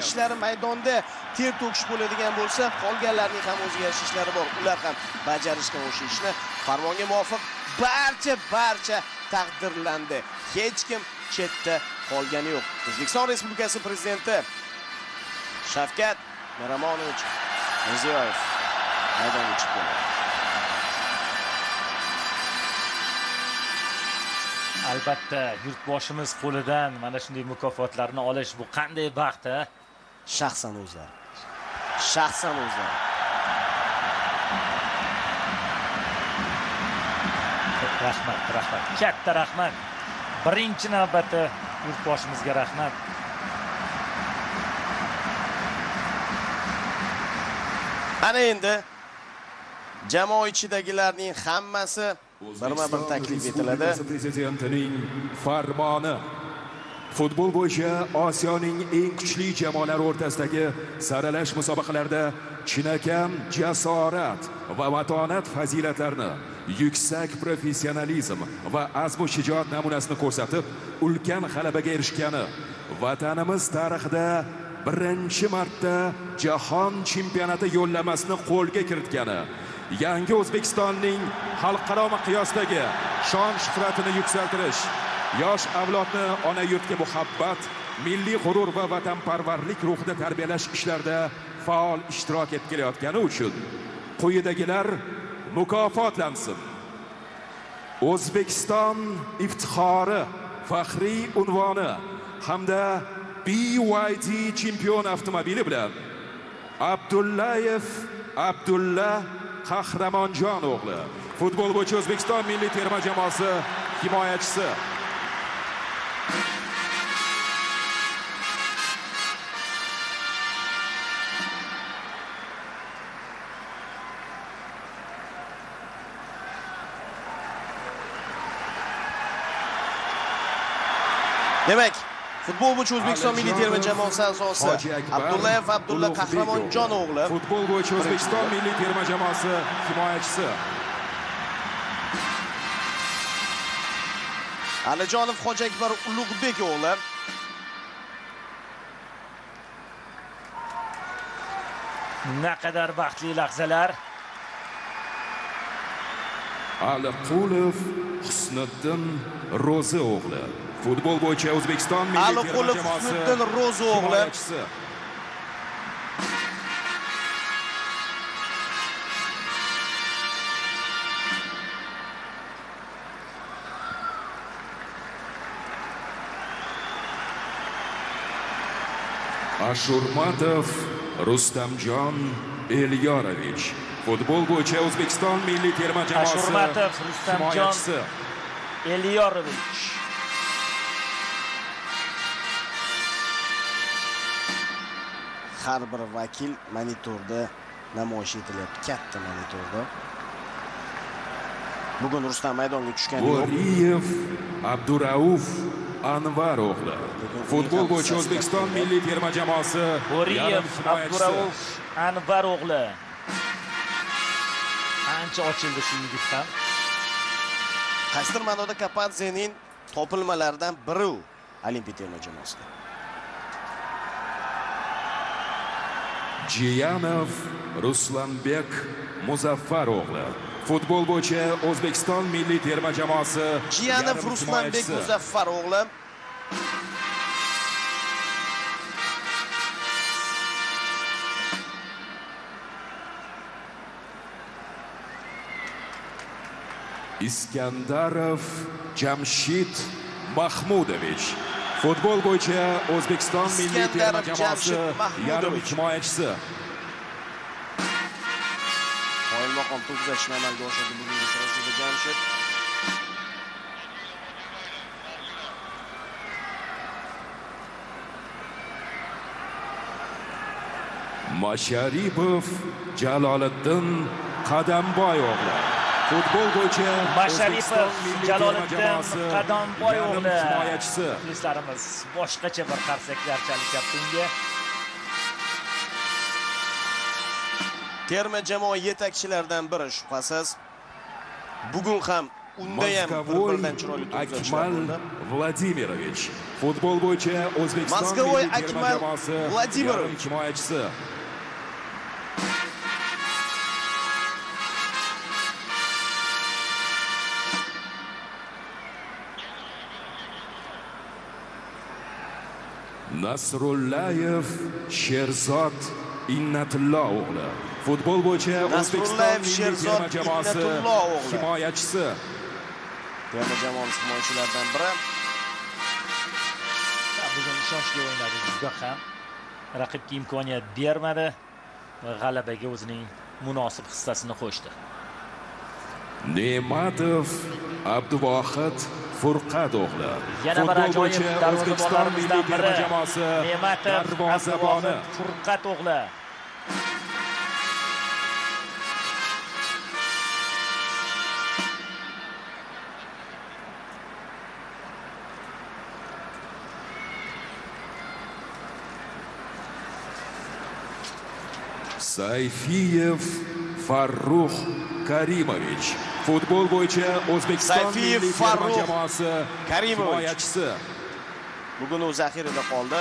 ishlari maydonda ter to'kish bo'ladigan bo'lsa, qolganlarning ham o'ziga yarasha ishlari bor. Ular ham bajarishgan o'sha ishni. Farmonga muvofiq barcha taqdirlandi. Hech kim chetda qolgani yo'q. O'zbekiston Respublikasi prezidenti Shavkat Miromonovich Mirziyoyev maydonga chiqdi. Albatta, yurtboshimiz qo'lidan mana shunday mukofotlarni olish bu qanday baxt, ha? Shaxsan o'zlari. Rahmat. Katta rahmat. Birinchi navbatda yurtboshimizga rahmat. Ana endi jamoa ichidagilarning hammasi birma-bir taklif etiladi. Prezidentining farmoni. Futbol bo'yicha Osiyoning eng kuchli jamoalari o'rtasidagi saralash musobaqalarida chinakam jasorat va matonat fazilatlarini, yuksak professionalizm va azmu shijoat namunasini ko'rsatib, ulkan g'alabaga erishgani, vatanimiz tarixida birinchi marta jahon chempionati yo'llamasini qo'lga kiritgani, yangi O'zbekistonning xalqaro miqyosdagi shon shuhratini yuksaltirish, yosh avlodni ona yurtga muhabbat, milliy g'urur va vatanparvarlik ruhida tarbiyalash ishlarida faol ishtirok etib kelayotgani uchun quyidagilar mukofotlansin. O'zbekiston iftixori faxriy unvoni hamda BYD chempion avtomobili bilan Abdullayev Abdulla Qahramonjon o'g'li, futbol bo'yicha O'zbekiston milliy terma jamoasi himoyachisi. Demak, futbol bo'yicha O'zbekiston milliy terma jamoasi a'zosi Abdullayev Abdulla Qahramonjon o'g'li, futbol bo'yicha O'zbekiston milliy terma jamoasi himoyachisi. Alijonov Hojiakbar Ulug'bek o'g'li, naqadar baxtli lahzalar. Aliqulov Husniddin Ro'zi o'g'li, futbol bo'yicha O'zbekiston milliy terma jamoasi himoyachisi. Ashurmatov Rustamjon Elyorovich, futbol bo'yicha O'zbekiston milliy terma jamoasi Ashurmatov Rustamjon Elyorovich. Har bir vakil monitorda namoyish etilyapti, katta monitorda. Bugun Rustam maydonga tushgani yo'q. Bo'riyev Abdurauf Anvar o'g'li, futbol bo'yicha O'zbekiston milliy terma jamoasi Bo'riyev Abdurauf Anvar o'g'li. Ancha ochildi shu yigit ham. Qaysidir ma'noda Kapadzening topilmalaridan biri u Olimpiya terma jamoasida. Jiyanov Ruslanbek Muzaffar o'g'li, futbol bo'yicha O'zbekiston milliy terma jamoasi Jiyanov Ruslanbek Muzaffar o'g'li. Iskandarov Jamshid Mahmudovich, futbol bo'yicha O'zbekiston milliy terma jamoasi yarim himoyachisi. Qoyilmaqom to'p uzatishni amalga oshirdi bugungi uchrashuvda Jamshid. Masharipov Jaloliddin Qadamboy o'g'li, futbol bo'yicha Masharipov Jaloliddin Qadamboy o'g'li himoyachisi. Muxlislarimiz boshqacha bir qarsaklar chalishyapti unga. Terma jamoa yetakchilaridan biri shubhasiz. Bugun ham unda ham bir-biridan chiroyli to'p uzatishlar Akmal bo'ldi. Vladimirovich. Futbol bo'yicha O'zbekiston Moskvoy milliy terma Akmal jamoasi Vladimirovich. yarim himoyachisi. Nasrullayev Sherzod Innatullo o'g'li. Futbol bo'yicha O'zbekiston milliy terma jamoasi himoyachisi. Terma jamoamiz himoyachilaridan biri. Bugun ishonchli o'ynadi juda ham. Raqibga imkoniyat bermadi va g'alabaga o'zining munosib hissasini qo'shdi. Ne'matov Abduvohid Furqat o'g'li. Yana bir ajoyib darvozabonlarimizdan biri jamoasi Ne'matov darvozaboni Furqat o'g'li. Sayfiyev Farruh Karimovich. Futbol bo'yicha O'zbekiston milliy terma jamoasi himoyachisi. Bugun u zaxirada qoldi.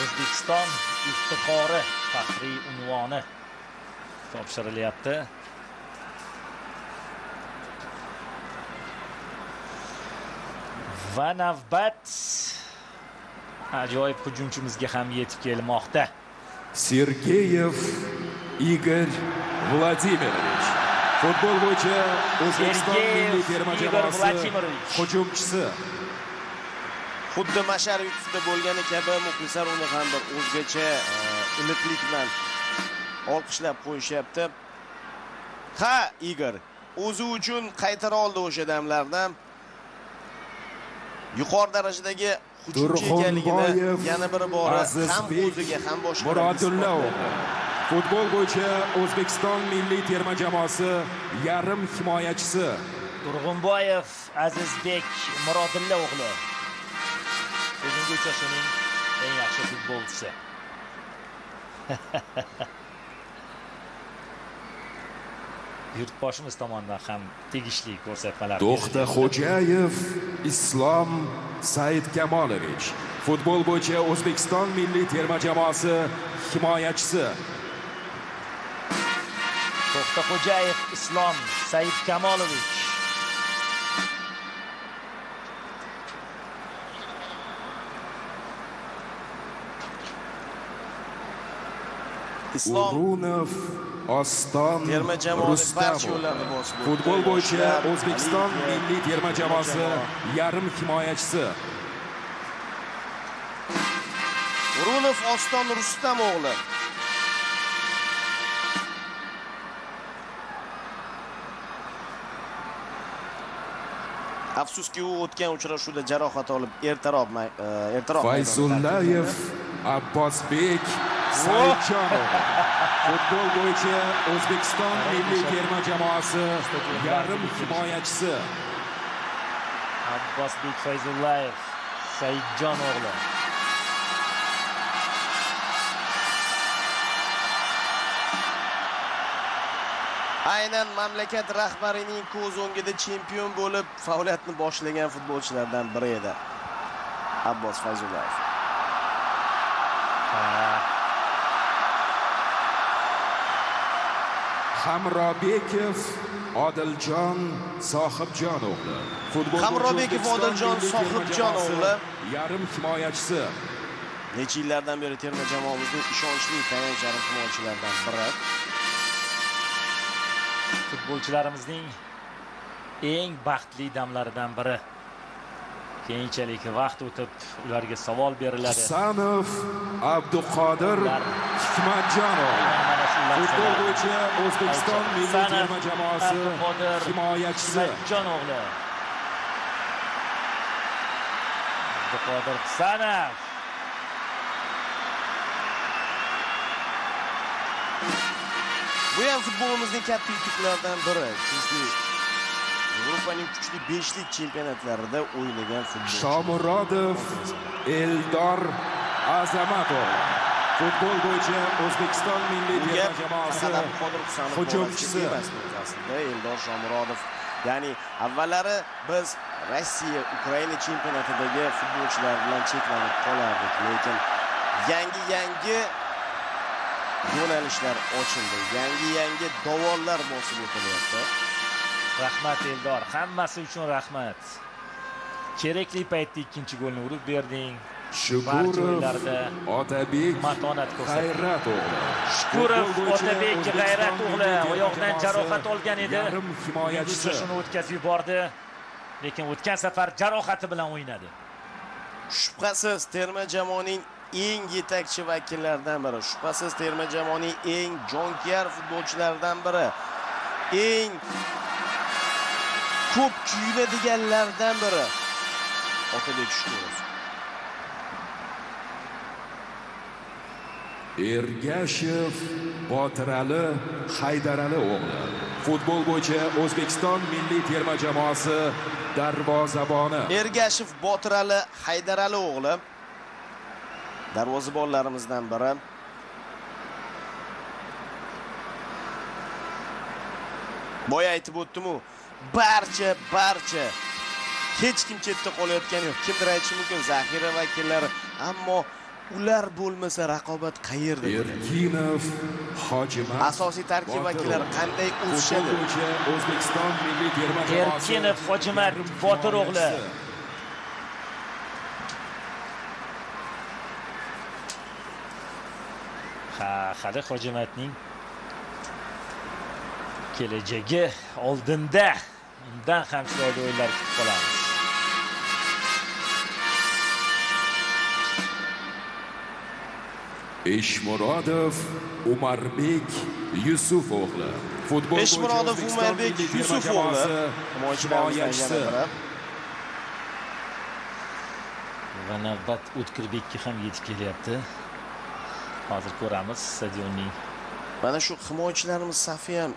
O'zbekiston iftixori faxriy unvoni topshirilyapti. Va navbat ajoyib hujumchimizga ham yetib kelmoqda. Sergeyev Igor Vladimirovich. Futbol bo'yicha O'zbekiston milliy terma jamoasi hujumchisi. Xuddi Masharipov bo'lgani kabi muxlislar uni ham bir o'zgacha iliqlik bilan olqishlab qo'yishyapti. Ha, Igor o'zi uchun qaytara oldi o'sha damlardan. Yuqori darajadagi hujumchi ekanligini yana bir bora ham o'ziga ham boshqalarga Futbol bo'yicha O'zbekiston milliy terma jamoasi yarim himoyachisi. Turg'unboyev Azizbek Murodilla o'g'li. Bugungi uchrashuvning eng yaxshi futbolchisi. Yurtboshimiz tomonidan ham tegishli ko'rsatmalar. To'xtaxo'jayev Islom Saidkamolovich. Futbol bo'yicha O'zbekiston milliy terma jamoasi himoyachisi. To'xtaxo'jayev Islom Saidkamolovich. Urunov Oston terma jamoasi barcha Rustamov. yo'llarni bosib o'tdi. Futbol bo'yicha O'zbekiston milliy terma jamoasi yarim himoyachisi. Urunov Oston Rustam o'g'li. Afsuski u o'tgan uchrashuvda jarohat olib ertaroq Fayzullayev Abbosbek Saidjonov. Futbol bo'yicha O'zbekiston milliy terma jamoasi yarim himoyachisi. Abbosbek Fayzullayev Saidjon o'g'li. Aynan mamlakat rahbarining ko'z o'ngida chempion bo'lib faoliyatni boshlagan futbolchilardan biri edi. Abbos Fayzullayev. Hamrobekov Odiljon Sohibjon o'g'li. Hamrobekov Odiljon Sohibjon o'g'li yarim himoyachisi. Necha yillardan beri terma jamoamizning ishonchli tayanch yarim himoyachilaridan biri. Futbolchilarimizning eng baxtli damlaridan biri. Keyinchalik vaqt o'tib ularga savol beriladi. Husanov Abduqodir Hikmatjonov. Futbol bo'yicha O'zbekiston milliy terma jamoasi himoyachisi. Hikmatjon o'g'li. Abduqodir Husanov. Bu ham futbolimizning katta yutuqlaridan biri. Chunki Yevropaning kuchli 5lik chempionatlarida o'ynagan futbolchi. Shomurodov Eldor Azamatov. Futbol bo'yicha O'zbekiston milliy Unga terma jamoasi Farhod Qodir Husanov hujumchisi aslida Eldor Shomurodov. Ya'ni avvallari biz Rossiya Ukraina chempionatidagi futbolchilar bilan cheklanib qolardik, lekin yangi yo'nalishlar ochildi. Yangi davollar bosib o'tilyapti. Rahmat Eldor, hammasi uchun rahmat. Kerakli paytda ikkinchi golni urib berding. Shukurov, Otabek, matonat ko'rsatdi. G'ayrat o'g'li. Shukurov, Otabek, G'ayrat o'g'li oyoqdan jarohat olgan edi. Yarim himoyachisi Shuni o'tkazib yubordi. Lekin o'tgan safar jarohati bilan o'ynadi. Shubhasiz terma jamoaning eng yetakchi vakillaridan biri. Shubhasiz terma jamoaning eng jonkuyar futbolchilaridan biri. Eng ko'p kuyuladiganlardan biri. Otabek Shukurov. Ergashev, Botirali, Haydarali o'g'li. Futbol bo'yicha O'zbekiston milliy terma jamoasi darvozaboni. Ergashev, Botirali, Haydarali o'g'li darvozabonlarimizdan biri. Boya aytib o'tdim-ku, barcha hech kim chetda qolayotgani yo'q. Kimdir aytishi mumkin zaxira vakillari, ammo ular bo'lmasa raqobat qayerda bo'ladi? Erkinov, Hojimat. Asosiy tarkib vakillari qanday o'sishadi? O'zbekiston milliy terma jamoasi. Erkinov, Hojimat, Botir o'g'li. Hali Hojimatning kelajagi oldinda. Undan ham chiroyli o'yinlar kutib qolamiz. Eshmurodov, Umarbek Yusuf o'g'li. Futbol Eshmurodov, Umarbek Yusuf o'g'li himoyachisi. Va navbat O'tkirbekka ham yetib kelyapti. Hozir ko'ramiz stadionning. Mana shu himoyachilarimiz safi ham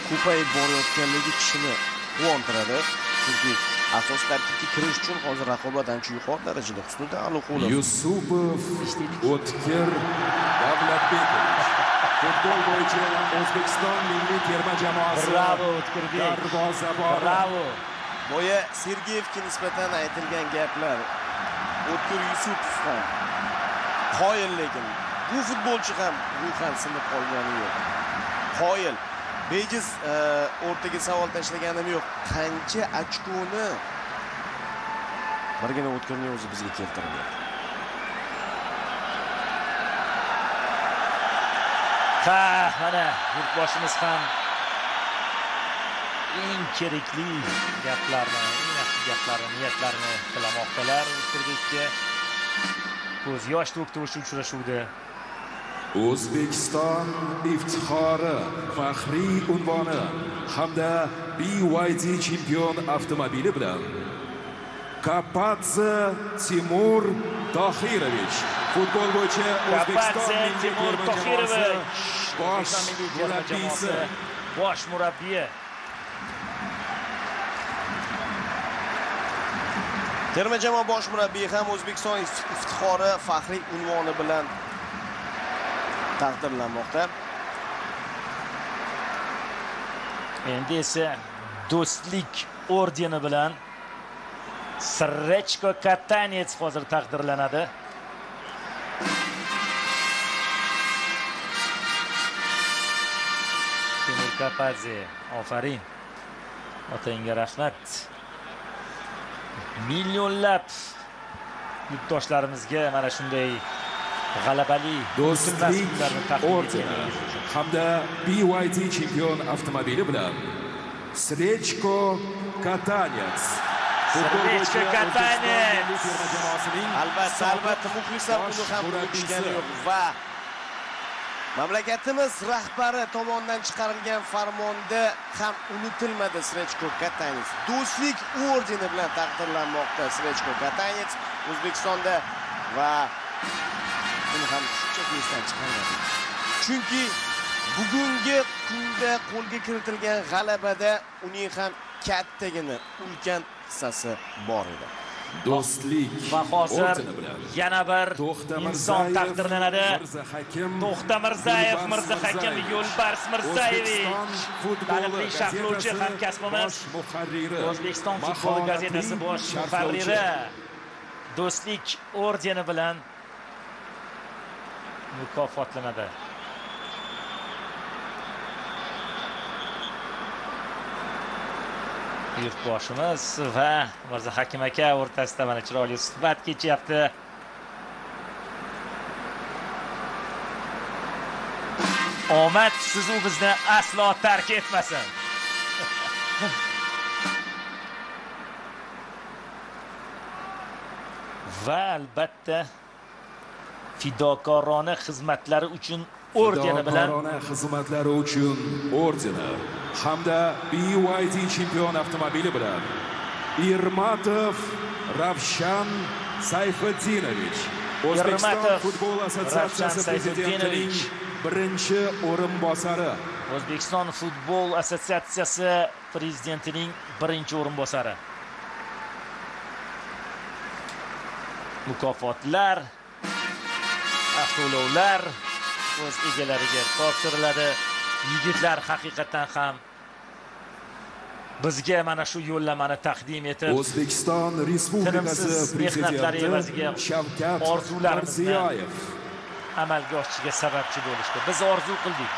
ko'payib borayotganligi kishini quvontiradi. Chunki asos tarkibga kirish uchun hozir raqobat ancha yuqori darajada. Husniddin Aliqulov, Yusupov, O'tkir Davlatbekov. Futbol bo'yicha O'zbekiston milliy terma jamoasi. Bravo O'tkirbek. Darvozaboni. Bravo. boya Sergeyevga nisbatan aytilgan gaplar, O'tkir Yusupov ham qoyil, lekin bu futbolchi ham ruhan sinib qolgani yo'q. Qoyil. Bejiz o'rtaga savol tashlaganim yo'q. Qancha ochkoni birgina O'tkirning o'zi bizga keltirdi. Mana yurtboshimiz ham eng kerakli gaplarni, eng yaxshi gaplarni, niyatlarni tilamoqdalar. O'tkirbekka ko'z yosh to'kdi o'sha uchrashuvda. O'zbekiston iftixori, faxriy unvoni hamda BYD chempion avtomobili bilan Kapadze Timur Tohirovich, futbol bo'yicha O'zbekiston milliy terma jamoasi bosh murabbiyi. Terma jamoa bosh murabbiyi ham O'zbekiston iftixori, faxriy unvoni bilan taqdirlanmoqda. Endi esa do'stlik ordeni bilan Srechko Katanets hozir taqdirlanadi. Timur Kapadze, ofarin. Otangga rahmat. Millionlab yurtdoshlarimizga mana shunday g'alabali do'stlik ordeni hamda BYD chempion avtomobili bilan Srechko Katanets. Srechko Katanets. Albatta muxlislar uni ham unutishgani yo'q va mamlakatimiz rahbari tomonidan chiqarilgan farmonda ham unutilmadi Srechko Katanets. Do'stlik ordeni bilan taqdirlanmoqda Srechko Katanets O'zbekistonda va buni ham shunchaki esdan chiqarmadi. Chunki bugungi kunda qo'lga kiritilgan g'alabada uning ham kattagina ulkan hissasi bor edi. Do'stlik Va hozir ordeni bilan yana bir To'xtamirzayev inson taqdirlanadi. Mirzahakim To'xtamirzayev Mirzahakim Yo'lbars Mirzayevich. Taniqli sharhlovchi hamkasbimiz, muharriri, O'zbekiston futbol gazetasi bosh muharriri Do'stlik ordeni bilan mukofotlanadi. Yurtboshimiz va Mirzahakim aka o'rtasida mana chiroyli suhbat kechyapti. Omad sizu bizni aslo tark etmasin. Va albatta fidokorona xizmatlari uchun ordeni bilan xizmatlari uchun ordeni hamda BYD chempion avtomobili bilan Irmatov Ravshan Sayfiddinovich O'zbekiston futbol assotsiatsiyasi prezidentining birinchi o'rinbosari. O'zbekiston futbol assotsiatsiyasi prezidentining birinchi o'rinbosari. Mukofotlar, avtoulovlar o'z egalariga topshiriladi. Yigitlar haqiqatan ham bizga mana shu yo'llamani taqdim etib, O'zbekiston Respublikasi prezidenti Shavkat Mirziyoyev amalga oshishiga sababchi bo'lishdi. Biz orzu qildik.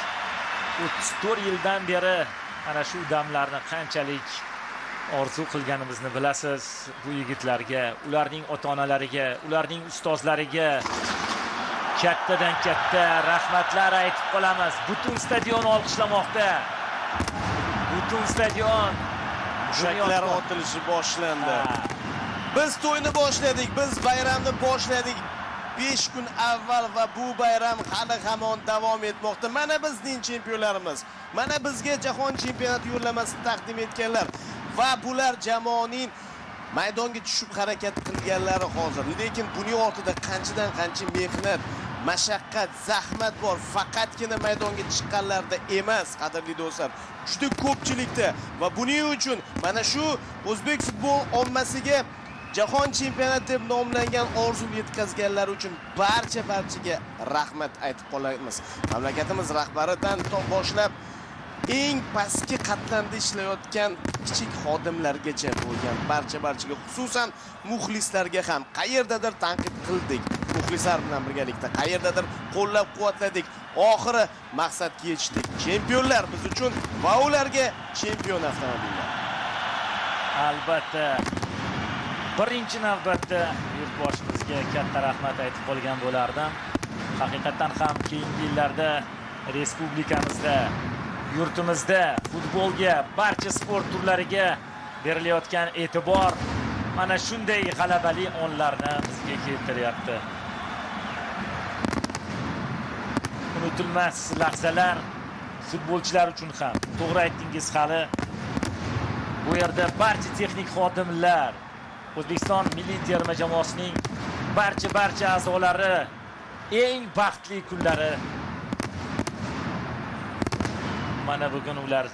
34 yildan beri ana shu damlarni qanchalik orzu qilganimizni bilasiz. Bu yigitlarga, ularning ota-onalariga, ularning ustozlariga kattadan katta rahmatlar aytib qolamiz. Butun stadion olqishlamoqda. Butun stadion Mushaklar otilishi boshlandi. Biz to'yni boshladik, biz bayramni boshladik 5 kun avval va bu bayram hali hamon davom etmoqda. Mana bizning chempionlarimiz, mana bizga jahon chempionati yo'llamasini taqdim etganlar va bular jamoaning maydonga tushib harakat qilganlari hozir. Lekin buning ortida qanchadan qancha mehnat, mashaqqat, zahmat bor. Faqatgina maydonga chiqqanlarda emas, qadrli do'stlar. Juda ko'pchilikda va buning uchun mana shu o'zbek futbol ommasiga jahon chempionati deb nomlangan orzu yetkazganlar uchun barchaga rahmat aytib qolamiz. Mamlakatimiz rahbaridan boshlab eng pastki qatlamda ishlayotgan kichik xodimlargacha bo'lgan barchaga, xususan muxlislarga ham qayerdadir tanqid qildik. Muxlislar bilan birgalikda qayerdadir qo'llab-quvvatladik. Oxiri maqsadga yetishdik. Chempionlar biz uchun va ularga chempion avtomobillar. Albatta birinchi navbatda yurtboshimizga katta rahmat aytib qolgan bo'lardim. Haqiqatan ham keyingi yillarda respublikamizda, yurtimizda futbolga, barcha sport turlariga berilayotgan e'tibor mana shunday g'alabali onlarni bizga keltiryapti. Unutilmas lahzalar futbolchilar uchun ham. To'g'ri aytdingiz, hali bu yerda barcha texnik xodimlar, O'zbekiston milliy terma jamoasining barcha a'zolari eng baxtli kunlari. Mana bugun ular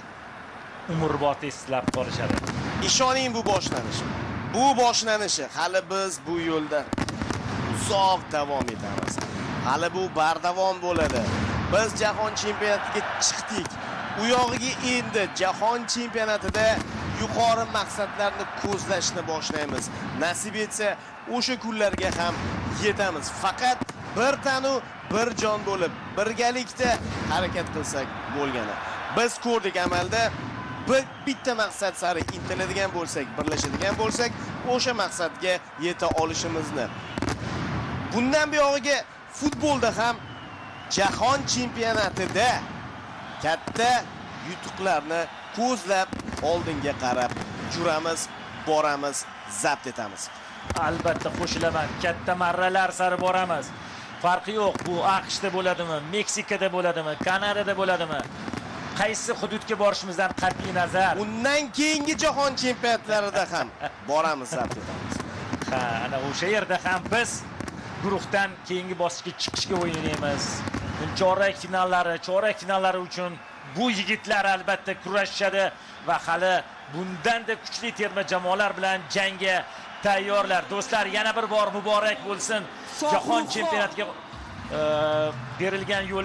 umrbod eslab qolishadi. Ishoning bu boshlanish. Bu boshlanishi hali biz bu yo'lda uzoq davom etamiz. Hali bu bardavom bo'ladi. Biz jahon chempionatiga chiqdik. U yog'iga endi jahon chempionatida yuqori maqsadlarni ko'zlashni boshlaymiz. Nasib etsa, o'sha kunlarga ham yetamiz. Faqat bir tanu, bir jon bo'lib, birgalikda harakat qilsak bo'lgani. Biz ko'rdik amalda, bitta maqsad sari intiladigan bo'lsak, birlashadigan bo'lsak, o'sha maqsadga yeta olishimizni. Bundan buyog'iga futbolda ham jahon chempionatida katta yutuqlarni ko'zlab oldinga qarab juramiz, boramiz, zabt etamiz. Albatta qo'shilaman, katta marralar sari boramiz. Farqi yo'q, bu AQShda bo'ladimi, Meksikada bo'ladimi, Kanadada bo'ladimi? Qaysi hududga borishimizdan qat'iy nazar, undan keyingi jahon chempionatlarida ham boramiz, zabt etamiz. Ha, ana o'sha yerda ham biz guruhdan keyingi bosqichga chiqishga o'ynaymiz. Chorak finallari uchun bu yigitlar albatta kurashishadi va hali bundanda kuchli terma jamoalar bilan jangga tayyorlar. Do'stlar, yana bir bor muborak bo'lsin. Jahon chempionatiga berilgan yo'l